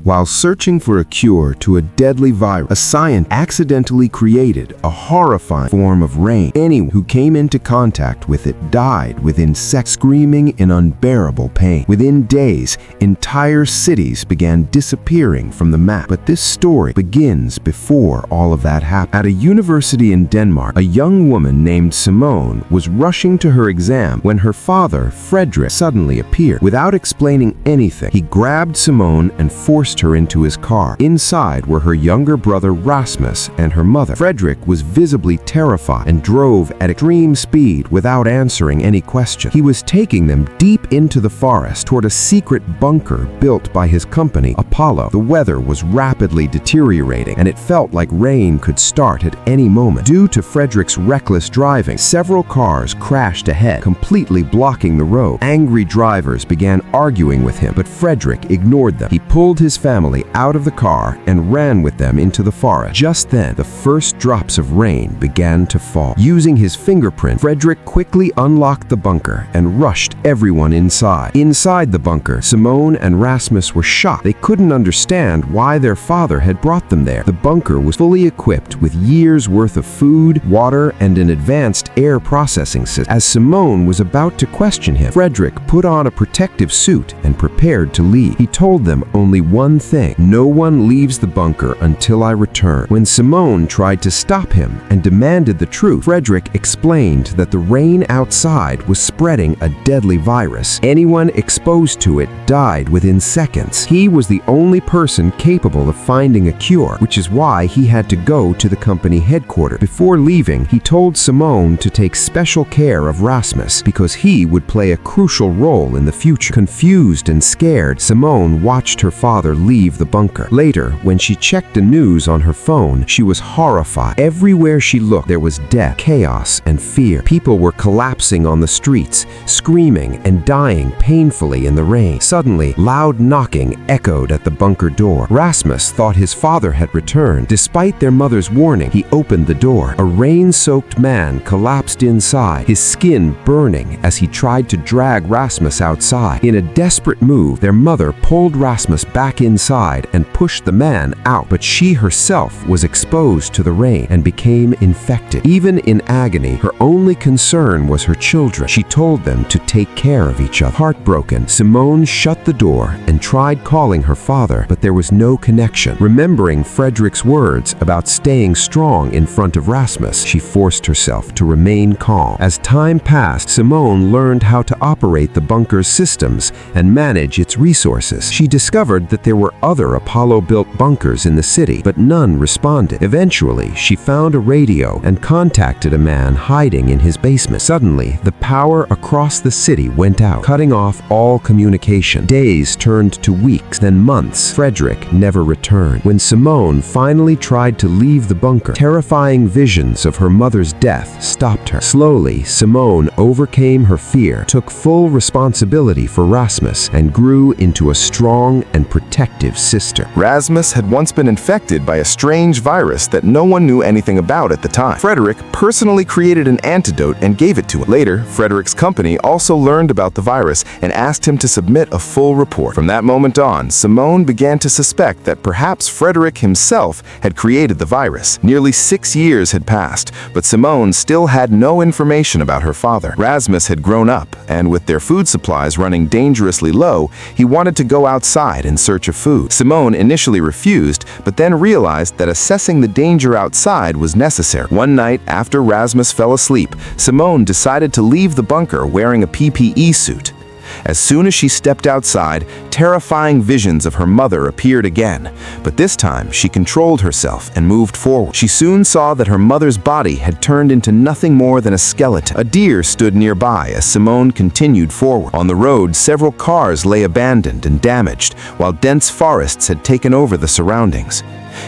While searching for a cure to a deadly virus, a scientist accidentally created a horrifying form of rain. Anyone who came into contact with it died within seconds, screaming in unbearable pain. Within days, entire cities began disappearing from the map. But this story begins before all of that happened. At a university in Denmark, a young woman named Simone was rushing to her exam when her father, Frederick, suddenly appeared. Without explaining anything, he grabbed Simone and forced her into his car. Inside were her younger brother Rasmus and her mother. Frederick was visibly terrified and drove at extreme speed without answering any question. He was taking them deep into the forest toward a secret bunker built by his company, Apollo. The weather was rapidly deteriorating, and it felt like rain could start at any moment. Due to Frederick's reckless driving, several cars crashed ahead, completely blocking the road. Angry drivers began arguing with him, but Frederick ignored them. He pulled his family out of the car and ran with them into the forest. Just then, the first drops of rain began to fall. Using his fingerprint, Frederick quickly unlocked the bunker and rushed everyone inside. Inside the bunker, Simone and Rasmus were shocked. They couldn't understand why their father had brought them there. The bunker was fully equipped with years' worth of food, water, and an advanced air processing system. As Simone was about to question him, Frederick put on a protective suit and prepared to leave. He told them only one thing: no one leaves the bunker until I return. When Simone tried to stop him and demanded the truth, Frederick explained that the rain outside was spreading a deadly virus. Anyone exposed to it died within seconds. He was the only person capable of finding a cure, which is why he had to go to the company headquarters. Before leaving, he told Simone to take special care of Rasmus because he would play a crucial role in the future. Confused and scared, Simone watched her father leave the bunker. Later, when she checked the news on her phone, she was horrified. Everywhere she looked, there was death, chaos, and fear. People were collapsing on the streets, screaming and dying painfully in the rain. Suddenly, loud knocking echoed at the bunker door. Rasmus thought his father had returned. Despite their mother's warning, he opened the door. A rain-soaked man collapsed inside, his skin burning as he tried to drag Rasmus outside. In a desperate move, their mother pulled Rasmus back inside and pushed the man out, but she herself was exposed to the rain and became infected. Even in agony, her only concern was her children. She told them to take care of each other. Heartbroken, Simone shut the door and tried calling her father, but there was no connection. Remembering Frederick's words about staying strong in front of Rasmus, she forced herself to remain calm. As time passed, Simone learned how to operate the bunker's systems and manage its resources. She discovered that there were other Apollo-built bunkers in the city, but none responded. Eventually, she found a radio and contacted a man hiding in his basement. Suddenly, the power across the city went out, cutting off all communication. Days turned to weeks, then months. Frederick never returned. When Simone finally tried to leave the bunker, terrifying visions of her mother's death stopped her. Slowly, Simone overcame her fear, took full responsibility for Rasmus, and grew into a strong and protective sister. Rasmus had once been infected by a strange virus that no one knew anything about at the time. Frederick personally created an antidote and gave it to him. Later, Frederick's company also learned about the virus and asked him to submit a full report. From that moment on, Simone began to suspect that perhaps Frederick himself had created the virus. Nearly 6 years had passed, but Simone still had no information about her father. Rasmus had grown up, and with their food supplies running dangerously low, he wanted to go outside in search of food. Simone initially refused, but then realized that assessing the danger outside was necessary. One night, after Rasmus fell asleep, Simone decided to leave the bunker wearing a PPE suit. As soon as she stepped outside, terrifying visions of her mother appeared again, but this time she controlled herself and moved forward. She soon saw that her mother's body had turned into nothing more than a skeleton. A deer stood nearby as Simone continued forward. On the road, several cars lay abandoned and damaged, while dense forests had taken over the surroundings.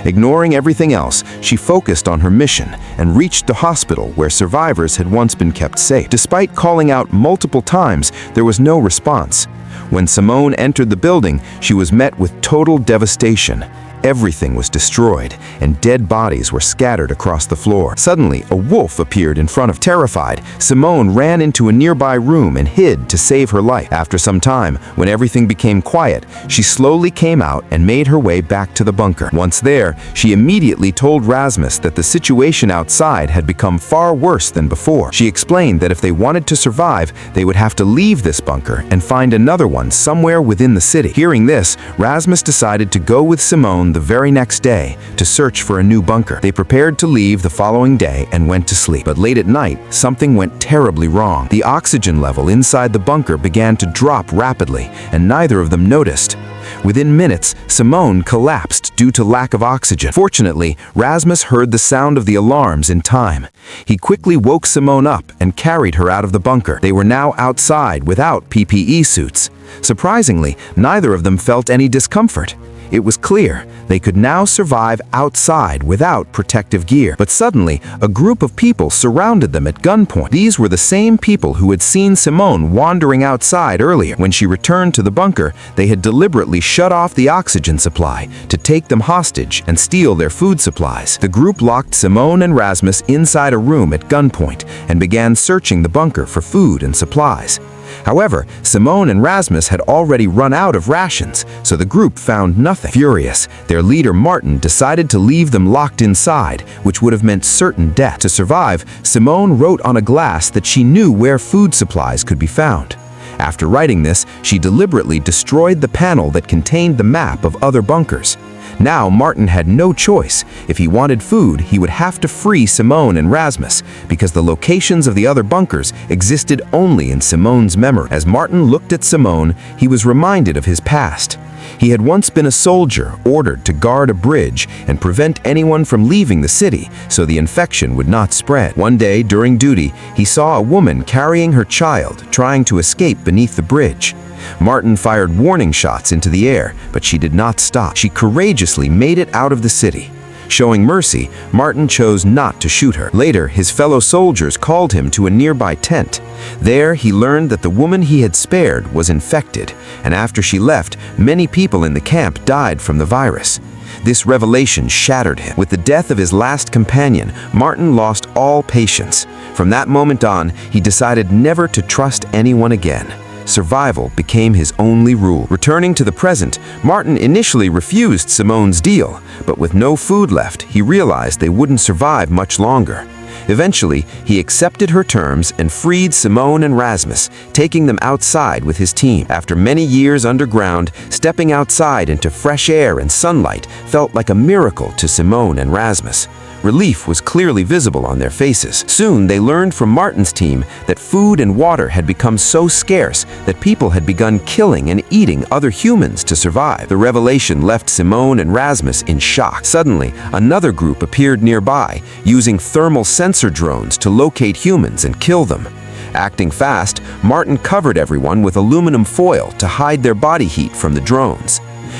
Ignoring everything else, she focused on her mission and reached the hospital where survivors had once been kept safe. Despite calling out multiple times, there was no response. When Simone entered the building, she was met with total devastation. Everything was destroyed, and dead bodies were scattered across the floor. Suddenly, a wolf appeared in front of. Terrified, Simone ran into a nearby room and hid to save her life. After some time, when everything became quiet, she slowly came out and made her way back to the bunker. Once there, she immediately told Rasmus that the situation outside had become far worse than before. She explained that if they wanted to survive, they would have to leave this bunker and find another one somewhere within the city. Hearing this, Rasmus decided to go with Simone the very next day to search for a new bunker. They prepared to leave the following day and went to sleep. But late at night, something went terribly wrong. The oxygen level inside the bunker began to drop rapidly, and neither of them noticed. Within minutes, Simone collapsed due to lack of oxygen. Fortunately, Rasmus heard the sound of the alarms in time. He quickly woke Simone up and carried her out of the bunker. They were now outside without PPE suits. Surprisingly, neither of them felt any discomfort. It was clear they could now survive outside without protective gear. But suddenly, a group of people surrounded them at gunpoint. These were the same people who had seen Simone wandering outside earlier. When she returned to the bunker, they had deliberately shut off the oxygen supply to take them hostage and steal their food supplies. The group locked Simone and Rasmus inside a room at gunpoint and began searching the bunker for food and supplies. However, Simone and Rasmus had already run out of rations, so the group found nothing. Furious, their leader Martin decided to leave them locked inside, which would have meant certain death. To survive, Simone wrote on a glass that she knew where food supplies could be found. After writing this, she deliberately destroyed the panel that contained the map of other bunkers. Now Martin had no choice. If he wanted food, he would have to free Simone and Rasmus, because the locations of the other bunkers existed only in Simone's memory. As Martin looked at Simone, he was reminded of his past. He had once been a soldier ordered to guard a bridge and prevent anyone from leaving the city so the infection would not spread. One day during duty, he saw a woman carrying her child trying to escape beneath the bridge. Martin fired warning shots into the air, but she did not stop. She courageously made it out of the city. Showing mercy, Martin chose not to shoot her. Later, his fellow soldiers called him to a nearby tent. There, he learned that the woman he had spared was infected, and after she left, many people in the camp died from the virus. This revelation shattered him. With the death of his last companion, Martin lost all patience. From that moment on, he decided never to trust anyone again. Survival became his only rule. Returning to the present, Martin initially refused Simone's deal, but with no food left, he realized they wouldn't survive much longer. Eventually, he accepted her terms and freed Simone and Rasmus, taking them outside with his team. After many years underground, stepping outside into fresh air and sunlight felt like a miracle to Simone and Rasmus. Relief was clearly visible on their faces. Soon, they learned from Martin's team that food and water had become so scarce that people had begun killing and eating other humans to survive. The revelation left Simone and Rasmus in shock. Suddenly, another group appeared nearby, using thermal sensor drones to locate humans and kill them. Acting fast, Martin covered everyone with aluminum foil to hide their body heat from the drones.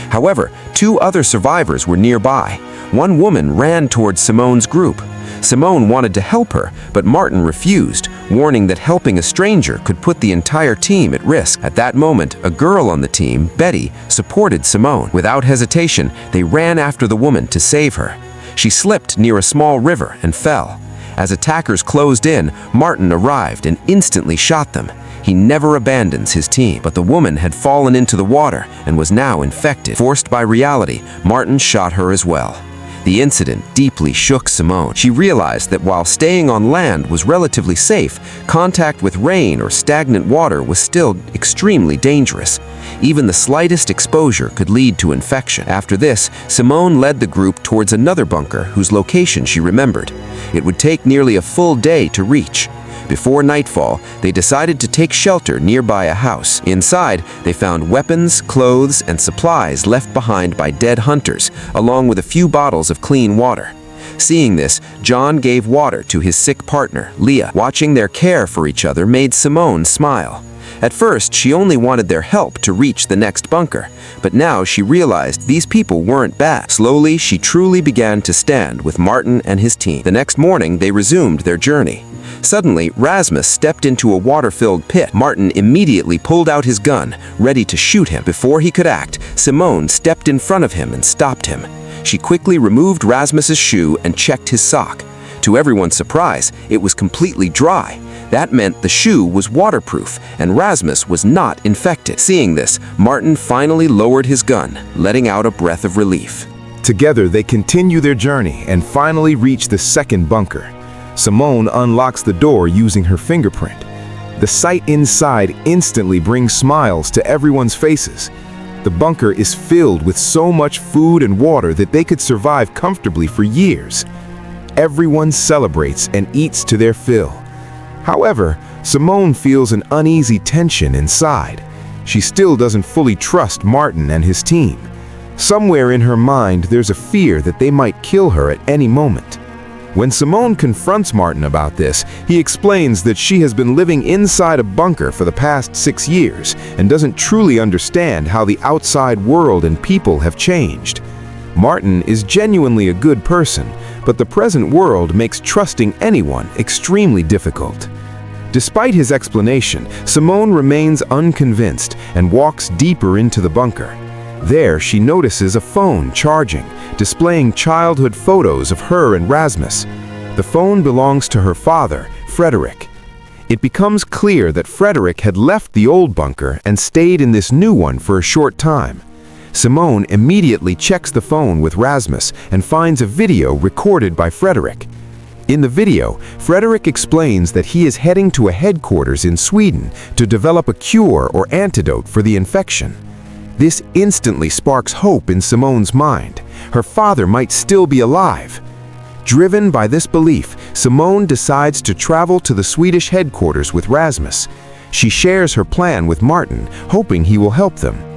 However, two other survivors were nearby. One woman ran towards Simone's group. Simone wanted to help her, but Martin refused, warning that helping a stranger could put the entire team at risk. At that moment, a girl on the team, Betty, supported Simone. Without hesitation, they ran after the woman to save her. She slipped near a small river and fell. As attackers closed in, Martin arrived and instantly shot them. He never abandons his team, but the woman had fallen into the water and was now infected. Forced by reality, Martin shot her as well. The incident deeply shook Simone. She realized that while staying on land was relatively safe, contact with rain or stagnant water was still extremely dangerous. Even the slightest exposure could lead to infection. After this, Simone led the group towards another bunker whose location she remembered. It would take nearly a full day to reach. Before nightfall, they decided to take shelter nearby a house. Inside, they found weapons, clothes, and supplies left behind by dead hunters, along with a few bottles of clean water. Seeing this, John gave water to his sick partner, Leah. Watching their care for each other made Simone smile. At first, she only wanted their help to reach the next bunker, but now she realized these people weren't bad. Slowly, she truly began to stand with Martin and his team. The next morning, they resumed their journey. Suddenly, Rasmus stepped into a water-filled pit. Martin immediately pulled out his gun, ready to shoot him. Before he could act, Simone stepped in front of him and stopped him. She quickly removed Rasmus's shoe and checked his sock. To everyone's surprise, it was completely dry. That meant the shoe was waterproof, and Rasmus was not infected. Seeing this, Martin finally lowered his gun, letting out a breath of relief. Together, they continue their journey and finally reach the second bunker. Simone unlocks the door using her fingerprint. The sight inside instantly brings smiles to everyone's faces. The bunker is filled with so much food and water that they could survive comfortably for years. Everyone celebrates and eats to their fill. However, Simone feels an uneasy tension inside. She still doesn't fully trust Martin and his team. Somewhere in her mind, there's a fear that they might kill her at any moment. When Simone confronts Martin about this, he explains that she has been living inside a bunker for the past 6 years and doesn't truly understand how the outside world and people have changed. Martin is genuinely a good person, but the present world makes trusting anyone extremely difficult. Despite his explanation, Simone remains unconvinced and walks deeper into the bunker. There, she notices a phone charging, displaying childhood photos of her and Rasmus. The phone belongs to her father, Frederick. It becomes clear that Frederick had left the old bunker and stayed in this new one for a short time. Simone immediately checks the phone with Rasmus and finds a video recorded by Frederick. In the video, Frederick explains that he is heading to a headquarters in Sweden to develop a cure or antidote for the infection. This instantly sparks hope in Simone's mind. Her father might still be alive. Driven by this belief, Simone decides to travel to the Swedish headquarters with Rasmus. She shares her plan with Martin, hoping he will help them.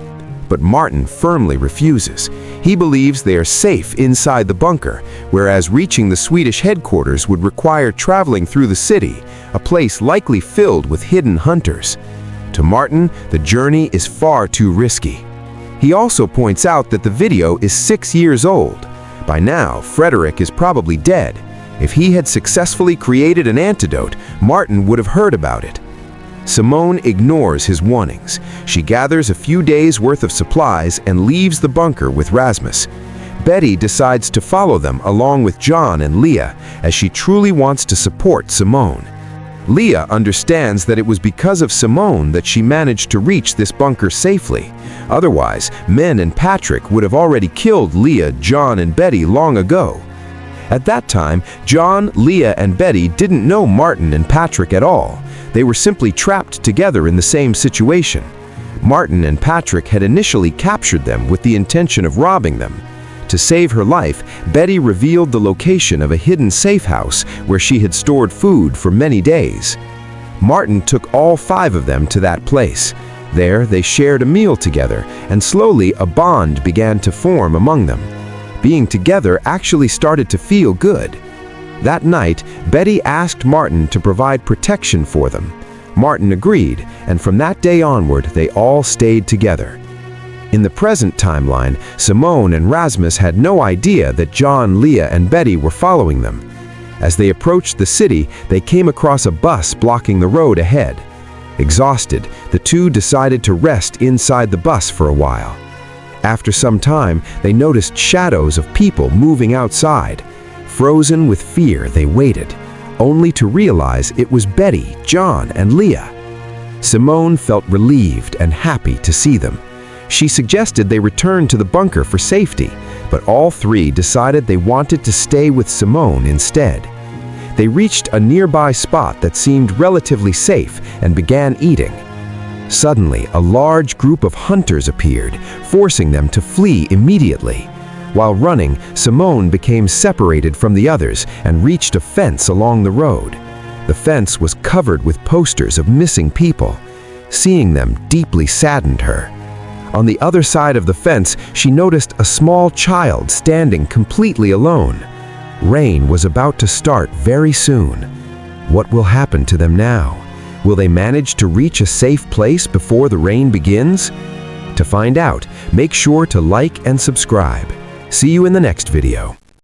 But Martin firmly refuses. He believes they are safe inside the bunker, whereas reaching the Swedish headquarters would require traveling through the city, a place likely filled with hidden hunters. To Martin, the journey is far too risky. He also points out that the video is 6 years old. By now, Frederick is probably dead. If he had successfully created an antidote, Martin would have heard about it. Simone ignores his warnings. She gathers a few days' worth of supplies and leaves the bunker with Rasmus. Betty decides to follow them along with John and Leah, as she truly wants to support Simone. Leah understands that it was because of Simone that she managed to reach this bunker safely. Otherwise, Men and Patrick would have already killed Leah, John, and Betty long ago. At that time, John, Leah, and Betty didn't know Martin and Patrick at all. They were simply trapped together in the same situation. Martin and Patrick had initially captured them with the intention of robbing them. To save her life, Betty revealed the location of a hidden safe house where she had stored food for many days. Martin took all 5 of them to that place. There, they shared a meal together, and slowly a bond began to form among them. Being together actually started to feel good. That night, Betty asked Martin to provide protection for them. Martin agreed, and from that day onward, they all stayed together. In the present timeline, Simone and Rasmus had no idea that John, Leah, and Betty were following them. As they approached the city, they came across a bus blocking the road ahead. Exhausted, the two decided to rest inside the bus for a while. After some time, they noticed shadows of people moving outside. Frozen with fear, they waited, only to realize it was Betty, John, and Leah. Simone felt relieved and happy to see them. She suggested they return to the bunker for safety, but all 3 decided they wanted to stay with Simone instead. They reached a nearby spot that seemed relatively safe and began eating. Suddenly, a large group of hunters appeared, forcing them to flee immediately. While running, Simone became separated from the others and reached a fence along the road. The fence was covered with posters of missing people. Seeing them deeply saddened her. On the other side of the fence, she noticed a small child standing completely alone. Rain was about to start very soon. What will happen to them now? Will they manage to reach a safe place before the rain begins? To find out, make sure to like and subscribe. See you in the next video.